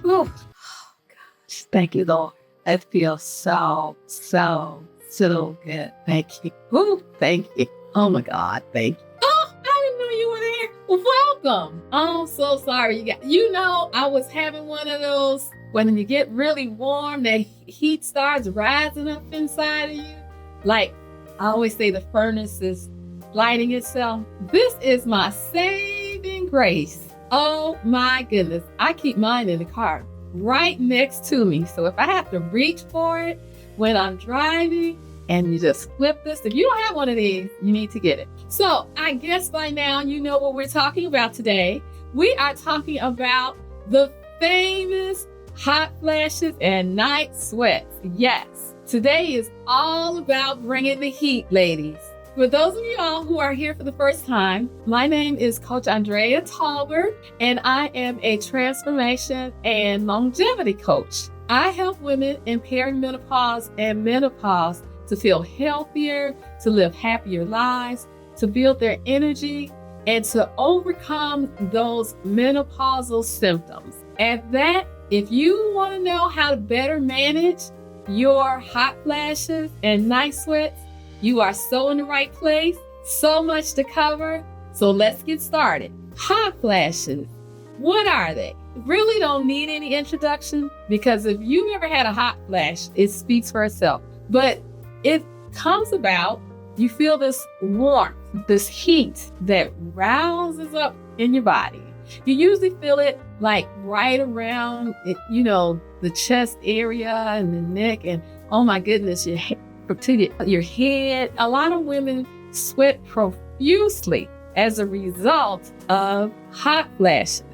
Ooh, thank you, Lord. It feels so good. Thank you. Ooh, thank you. Oh my God, thank you. Oh, I didn't know you were there. Well, welcome. I'm so sorry. I was having one of those when you get really warm, the heat starts rising up inside of you. Like I always say, the furnace is lighting itself. This is my saving grace. Oh my goodness. I keep mine in the car right next to me. So if I have to reach for it when I'm driving, and you just flip this, if you don't have one of these, you need to get it. So I guess by now you know what we're talking about today. We are talking about the famous hot flashes and night sweats. Yes, today is all about bringing the heat, ladies. For those of y'all who are here for the first time, my name is Coach Andrea Talbert, and I am a transformation and longevity coach. I help women in perimenopause and menopause to feel healthier, to live happier lives, to build their energy, and to overcome those menopausal symptoms. At that, if you want to know how to better manage your hot flashes and night sweats, you are so in the right place. So much to cover. So let's get started. Hot flashes, what are they? Really don't need any introduction, because if you've ever had a hot flash, it speaks for itself. But it comes about, you feel this warmth, this heat that rouses up in your body. You usually feel it like right around, the chest area and the neck, and oh my goodness, your head. A lot of women sweat profusely as a result of hot flashes.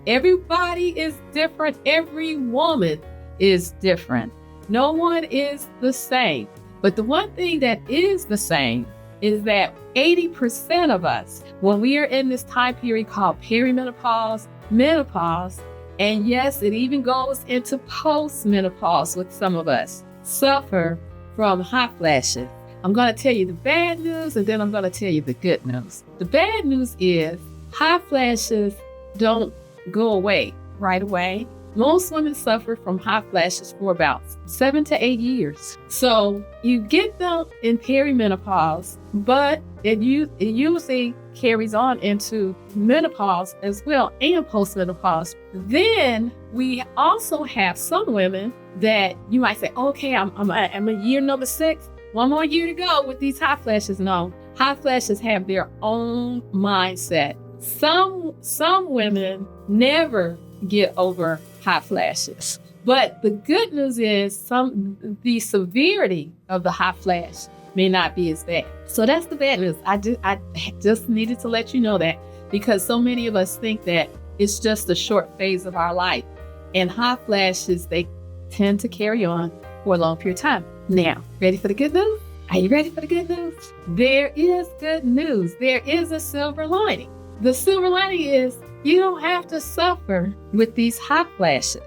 Everybody is different. Every woman is different. No one is the same. But the one thing that is the same is that 80% of us, when we are in this time period called perimenopause, menopause, and yes, it even goes into postmenopause with some of us, suffer from hot flashes. I'm going to tell you the bad news, and then I'm going to tell you the good news. The bad news is hot flashes don't go away right away. Most women suffer from hot flashes for about 7 to 8 years. So you get them in perimenopause, but it usually carries on into menopause as well, and postmenopause. Then we also have some women that you might say, okay, I'm a year number 6, one more year to go with these hot flashes. No, hot flashes have their own mindset. Some women never get over hot flashes. But the good news is the severity of the hot flash may not be as bad. So that's the bad news. I just needed to let you know that, because so many of us think that it's just a short phase of our life. And hot flashes, they tend to carry on for a long period of time. Now, ready for the good news? Are you ready for the good news? There is good news. There is a silver lining. The silver lining is you don't have to suffer with these hot flashes.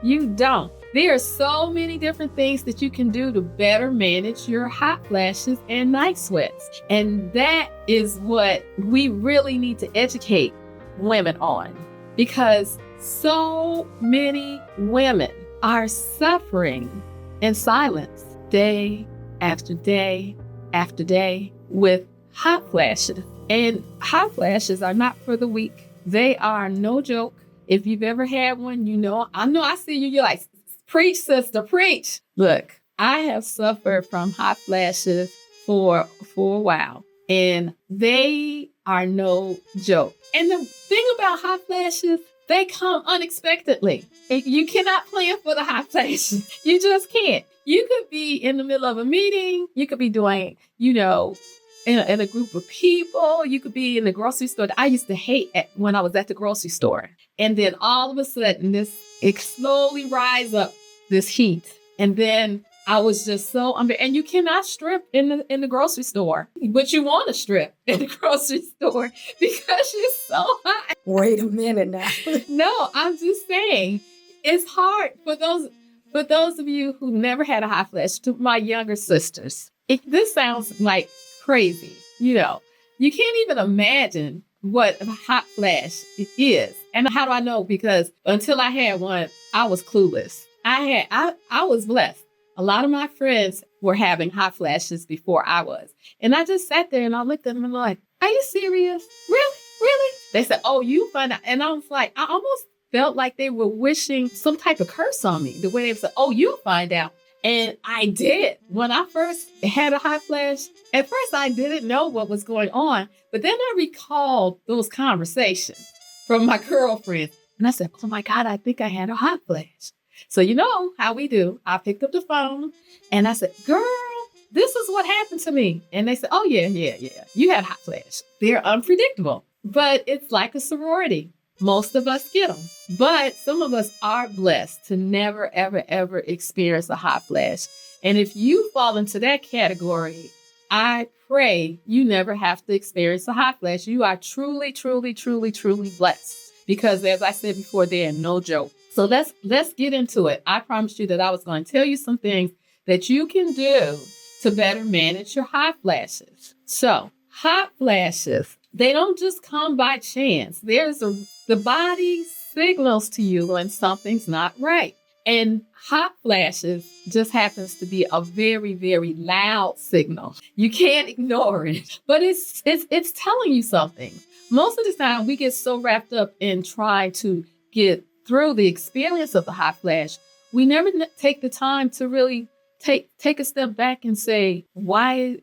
You don't. There are so many different things that you can do to better manage your hot flashes and night sweats. And that is what we really need to educate women on, because so many women are suffering in silence day after day after day with hot flashes. And hot flashes are not for the weak. They are no joke. If you've ever had one, I see you, you're like, preach, sister, preach. Look, I have suffered from hot flashes for a while, and they are no joke. And the thing about hot flashes, they come unexpectedly. You cannot plan for the hot flashes. You just can't. You could be in the middle of a meeting. You could be doing, in a group of people. You could be in the grocery store. I used to hate it when I was at the grocery store. And then all of a sudden, it slowly rise up, this heat. And then I was just and you cannot strip in the grocery store, but you want to strip in the grocery store because it's so hot. Wait a minute now. No, I'm just saying, it's hard for those of you who never had a hot flash, to my younger sisters. This sounds like crazy. You can't even imagine what a hot flash is. And how do I know? Because until I had one, I was clueless. I was blessed. A lot of my friends were having hot flashes before I was. And I just sat there and I looked at them and like, are you serious? Really? Really? They said, oh, you find out. And I was like, I almost felt like they were wishing some type of curse on me. The way they said, oh, you'll find out. And I did. When I first had a hot flash, at first I didn't know what was going on. But then I recalled those conversations from my girlfriends. And I said, oh my God, I think I had a hot flash. So you know how we do. I picked up the phone and I said, girl, this is what happened to me. And they said, oh, yeah. You had a hot flash. They're unpredictable, but it's like a sorority. Most of us get them, but some of us are blessed to never, ever, ever experience a hot flash. And if you fall into that category, I pray you never have to experience a hot flash. You are truly, truly, truly, truly blessed because as I said before, they are no joke. So let's get into it. I promised you that I was going to tell you some things that you can do to better manage your hot flashes. So hot flashes, they don't just come by chance. The body signals to you when something's not right. And hot flashes just happens to be a very, very loud signal. You can't ignore it, but it's telling you something. Most of the time we get so wrapped up in trying to get through the experience of the hot flash, we never take the time to really take a step back and say, why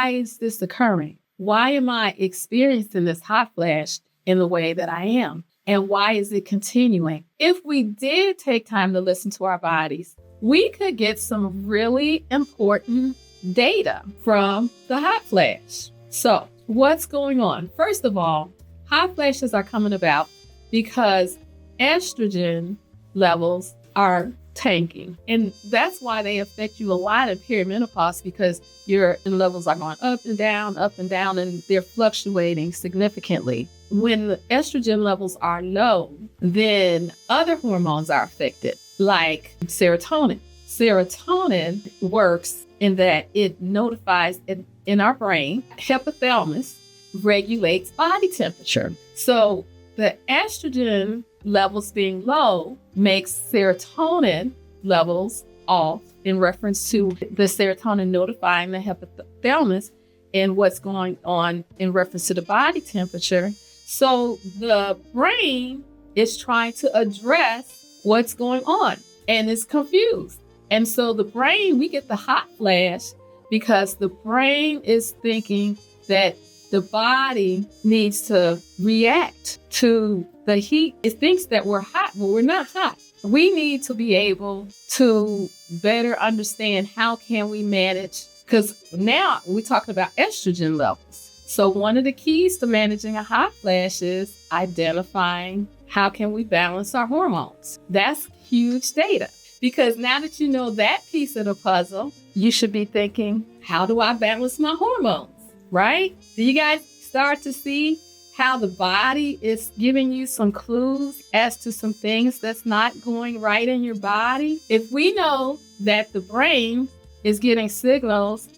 is this occurring? Why am I experiencing this hot flash in the way that I am? And why is it continuing? If we did take time to listen to our bodies, we could get some really important data from the hot flash. So what's going on? First of all, hot flashes are coming about because estrogen levels are tanking. And that's why they affect you a lot in perimenopause because your levels are going up and down, and they're fluctuating significantly. When the estrogen levels are low, then other hormones are affected, like serotonin. Serotonin works in that it notifies in our brain, hypothalamus regulates body temperature. So the estrogen levels being low makes serotonin levels off in reference to the serotonin notifying the hypothalamus and what's going on in reference to the body temperature. So the brain is trying to address what's going on and is confused. And so the brain, we get the hot flash because the brain is thinking that the body needs to react to the heat. It thinks that we're hot, but we're not hot. We need to be able to better understand how can we manage, because now we're talking about estrogen levels. So one of the keys to managing a hot flash is identifying how can we balance our hormones. That's huge data. Because now that you know that piece of the puzzle, you should be thinking, how do I balance my hormones? Right? Do you guys start to see how the body is giving you some clues as to some things that's not going right in your body? If we know that the brain is getting signals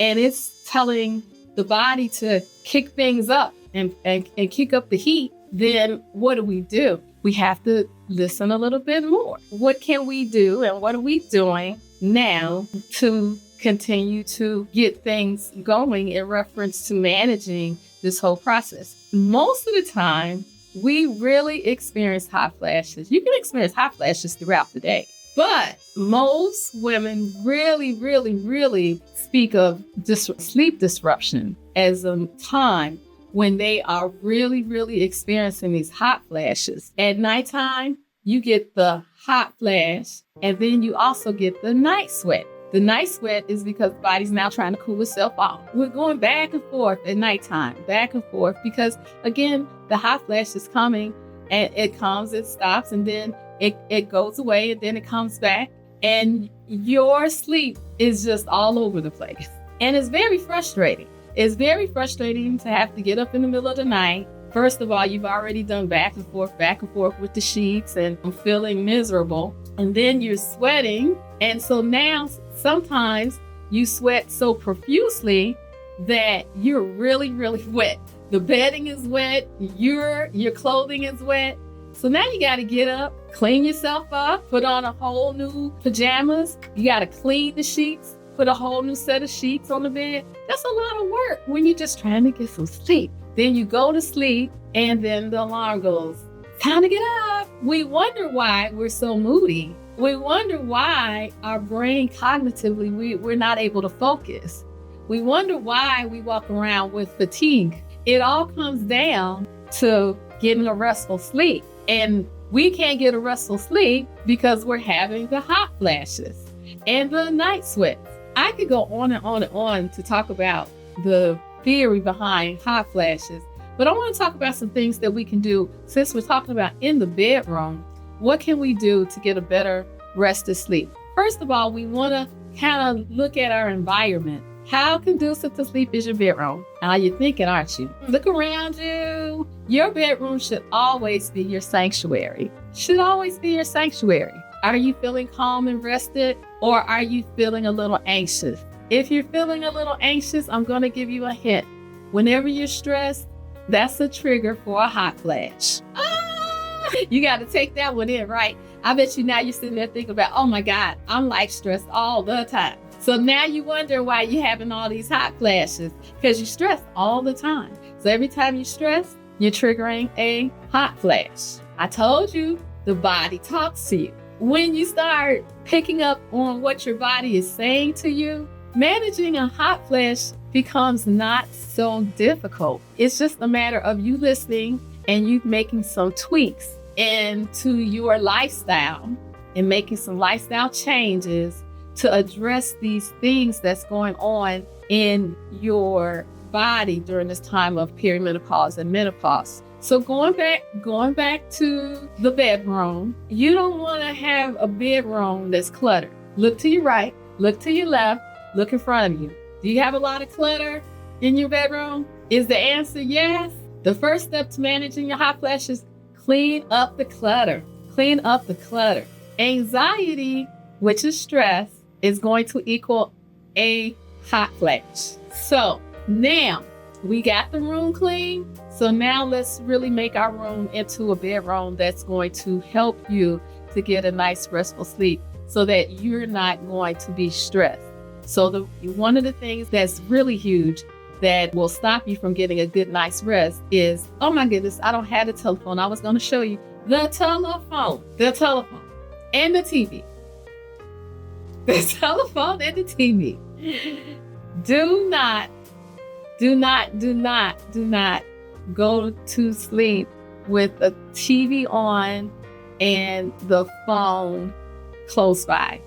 and it's telling the body to kick things up and kick up the heat, then what do? We have to listen a little bit more. What can we do and what are we doing now to continue to get things going in reference to managing this whole process? Most of the time, we really experience hot flashes. You can experience hot flashes throughout the day, but most women really, really, really speak of sleep disruption as a time when they are really, really experiencing these hot flashes. At nighttime, you get the hot flash, and then you also get the night sweat. The night sweat is because the body's now trying to cool itself off. We're going back and forth at nighttime, back and forth, because again, the hot flash is coming and it comes, it stops, and then it goes away and then it comes back. And your sleep is just all over the place. And it's very frustrating. It's very frustrating to have to get up in the middle of the night. First of all, you've already done back and forth with the sheets and I'm feeling miserable. And then you're sweating. And so now sometimes you sweat so profusely that you're really, really wet. The bedding is wet. Your clothing is wet. So now you got to get up, clean yourself up, put on a whole new pajamas. You got to clean the sheets, put a whole new set of sheets on the bed. That's a lot of work when you're just trying to get some sleep. Then you go to sleep and then the alarm goes, time to get up. We wonder why we're so moody. We wonder why our brain cognitively, we're not able to focus. We wonder why we walk around with fatigue. It all comes down to getting a restful sleep. And we can't get a restful sleep because we're having the hot flashes and the night sweats. I could go on and on and on to talk about the theory behind hot flashes, but I want to talk about some things that we can do since we're talking about in the bedroom. What can we do to get a better rested sleep? First of all, we want to kind of look at our environment. How conducive to sleep is your bedroom? Now you're thinking, aren't you? Look around you. Your bedroom should always be your sanctuary. Should always be your sanctuary. Are you feeling calm and rested, or are you feeling a little anxious? If you're feeling a little anxious, I'm going to give you a hint. Whenever you're stressed, that's a trigger for a hot flash. You got to take that one in, right? I bet you now you're sitting there thinking about, oh my God, I'm like stressed all the time. So now you wonder why you're having all these hot flashes, because you're stressed all the time. So every time you're stressed, you're triggering a hot flash. I told you, the body talks to you. When you start picking up on what your body is saying to you, managing a hot flash becomes not so difficult. It's just a matter of you listening and you making some tweaks into your lifestyle and making some lifestyle changes to address these things that's going on in your body during this time of perimenopause and menopause. So going back to the bedroom, you don't want to have a bedroom that's cluttered. Look to your right, look to your left, look in front of you. Do you have a lot of clutter in your bedroom? Is the answer yes? The first step to managing your hot flashes, clean up the clutter. Clean up the clutter. Anxiety, which is stress, is going to equal a hot flash. So now we got the room clean. So now let's really make our room into a bedroom that's going to help you to get a nice restful sleep so that you're not going to be stressed. So one of the things that's really huge that will stop you from getting a good night's rest is, oh my goodness, I don't have the telephone. I was going to show you the telephone and the TV. The telephone and the TV. Do not go to sleep with the TV on and the phone close by,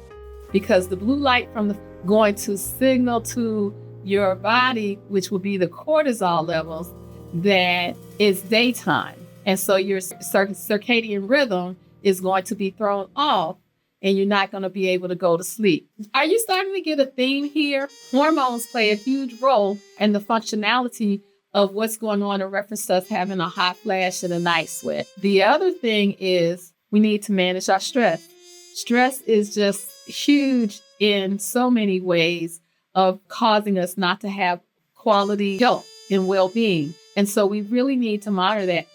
because the blue light from the going to signal to your body, which will be the cortisol levels, that it's daytime. And so your circadian rhythm is going to be thrown off and you're not going to be able to go to sleep. Are you starting to get a theme here? Hormones play a huge role in the functionality of what's going on in reference to us having a hot flash and a night sweat. The other thing is we need to manage our stress. Stress is just huge in so many ways of causing us not to have quality health and well-being. And so we really need to monitor that.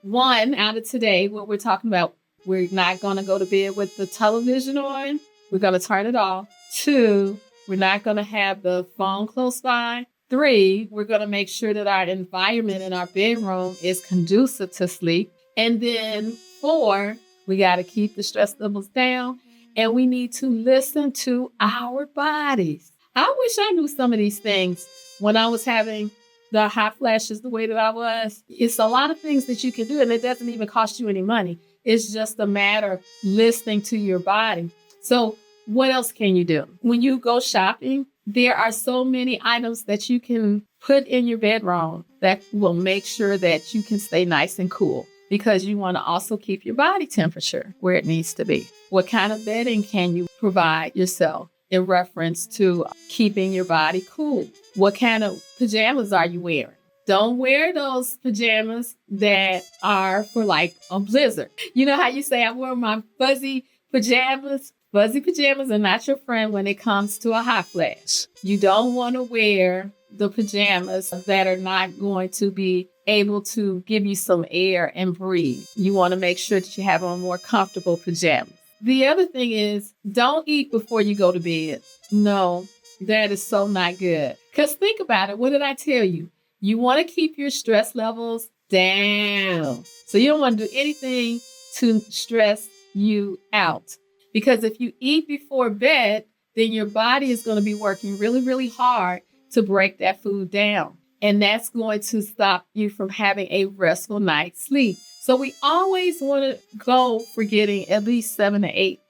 One, out of today, what we're talking about, we're not going to go to bed with the television on. We're going to turn it off. 2, we're not going to have the phone close by. 3, we're going to make sure that our environment in our bedroom is conducive to sleep. And then 4, we got to keep the stress levels down. And we need to listen to our bodies. I wish I knew some of these things when I was having the hot flashes the way that I was. It's a lot of things that you can do, and it doesn't even cost you any money. It's just a matter of listening to your body. So what else can you do? When you go shopping, there are so many items that you can put in your bedroom that will make sure that you can stay nice and cool, because you want to also keep your body temperature where it needs to be. What kind of bedding can you provide yourself in reference to keeping your body cool? What kind of pajamas are you wearing? Don't wear those pajamas that are for like a blizzard. You know how you say, I wear my fuzzy pajamas? Fuzzy pajamas are not your friend when it comes to a hot flash. You don't want to wear the pajamas that are not going to be able to give you some air and breathe. You want to make sure that you have on more comfortable pajamas. The other thing is, don't eat before you go to bed. No, that is so not good. Because think about it. What did I tell you? You want to keep your stress levels down. So you don't want to do anything to stress you out. Because if you eat before bed, then your body is going to be working really, really hard to break that food down. And that's going to stop you from having a restful night's sleep. So we always want to go for getting at least 7 to 8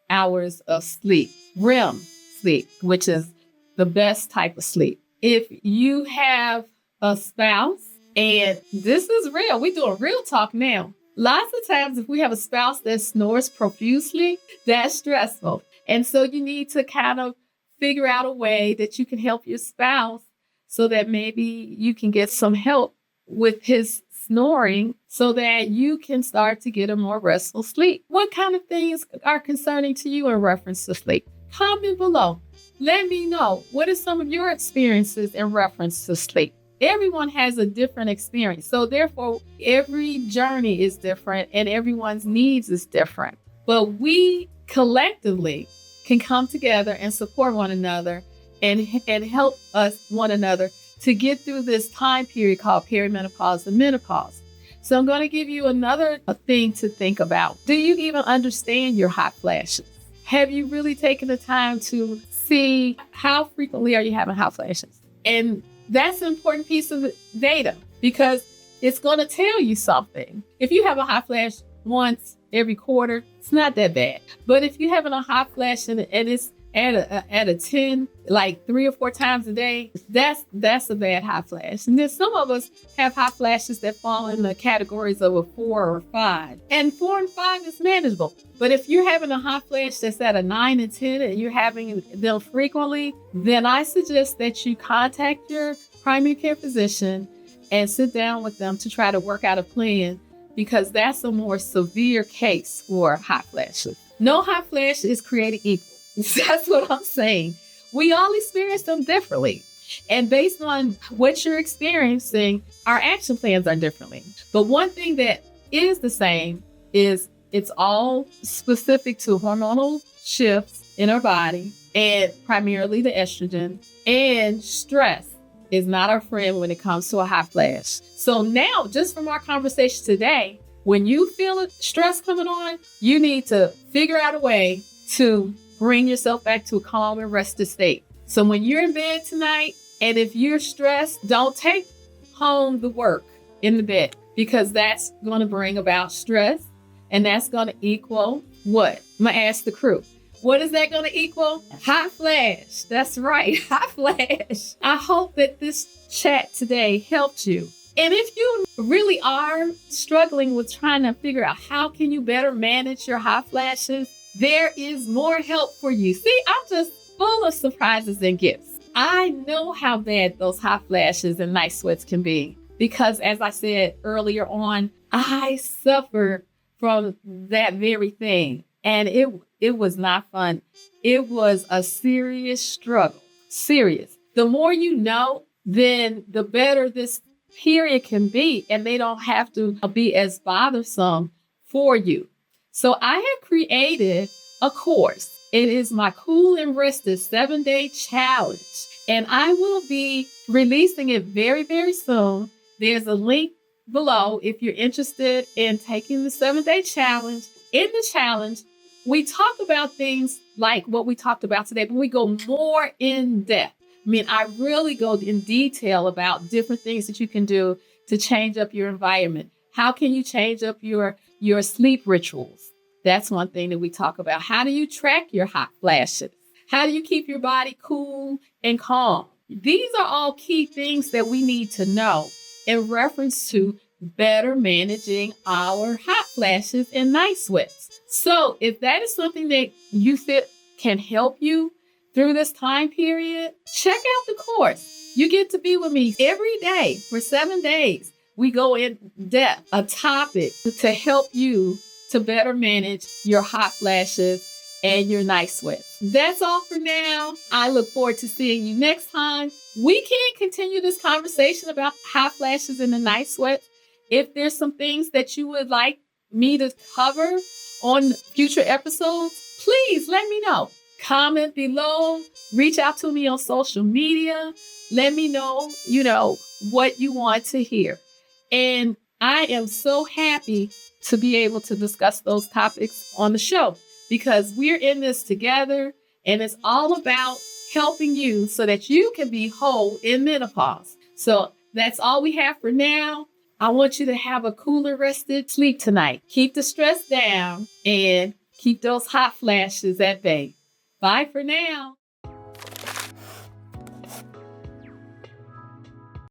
hours of sleep, REM sleep, which is the best type of sleep. If you have a spouse, and this is real, we're doing real talk now. Lots of times, if we have a spouse that snores profusely, that's stressful. And so you need to kind of figure out a way that you can help your spouse so that maybe you can get some help with his snoring so that you can start to get a more restful sleep. What kind of things are concerning to you in reference to sleep? Comment below. Let me know. What are some of your experiences in reference to sleep? Everyone has a different experience. So therefore, every journey is different and everyone's needs is different. But we collectively can come together and support one another and help us one another to get through this time period called perimenopause and menopause. So I'm going to give you another thing to think about. Do you even understand your hot flashes? Have you really taken the time to see how frequently are you having hot flashes? And that's an important piece of data because it's going to tell you something. If you have a hot flash once every quarter, it's not that bad. But if you're having a hot flash and it's at a 10, like 3 or 4 times a day, that's a bad hot flash. And then some of us have hot flashes that fall in the categories of a 4 or 5. And 4 and 5 is manageable. But if you're having a hot flash that's at a 9 and 10 and you're having them frequently, then I suggest that you contact your primary care physician and sit down with them to try to work out a plan because that's a more severe case for hot flashes. No hot flash is created equal. That's what I'm saying. We all experience them differently. And based on what you're experiencing, our action plans are differently. But one thing that is the same is it's all specific to hormonal shifts in our body and primarily the estrogen. And stress is not our friend when it comes to a hot flash. So now, just from our conversation today, when you feel stress coming on, you need to figure out a way to bring yourself back to a calm and rested state. So when you're in bed tonight, and if you're stressed, don't take home the work in the bed because that's going to bring about stress and that's going to equal what? I'm going to ask the crew. What is that going to equal? Hot flash. That's right. Hot flash. I hope that this chat today helped you. And if you really are struggling with trying to figure out how can you better manage your hot flashes, there is more help for you. See, I'm just full of surprises and gifts. I know how bad those hot flashes and night sweats can be because, as I said earlier on, I suffered from that very thing. And it was not fun. It was a serious struggle. Serious. The more you know, then the better this period can be. And they don't have to be as bothersome for you. So I have created a course. It is my Cool and Rested 7-day challenge. And I will be releasing it very, very soon. There's a link below if you're interested in taking the 7-day challenge. In the challenge, we talk about things like what we talked about today, but we go more in depth. I mean, I really go in detail about different things that you can do to change up your environment. How can you change up your sleep rituals? That's one thing that we talk about. How do you track your hot flashes? How do you keep your body cool and calm? These are all key things that we need to know in reference to better managing our hot flashes and night sweats. So if that is something that you feel can help you through this time period, check out the course. You get to be with me every day for 7 days. We go in depth, a topic to help you to better manage your hot flashes and your night sweats. That's all for now. I look forward to seeing you next time. we can continue this conversation about hot flashes and the night sweats. If there's some things that you would like me to cover on future episodes, please let me know. Comment below, reach out to me on social media. Let me know, what you want to hear. And I am so happy to be able to discuss those topics on the show because we're in this together and it's all about helping you so that you can be whole in menopause. So that's all we have for now. I want you to have a cooler, rested sleep tonight. Keep the stress down and keep those hot flashes at bay. Bye for now.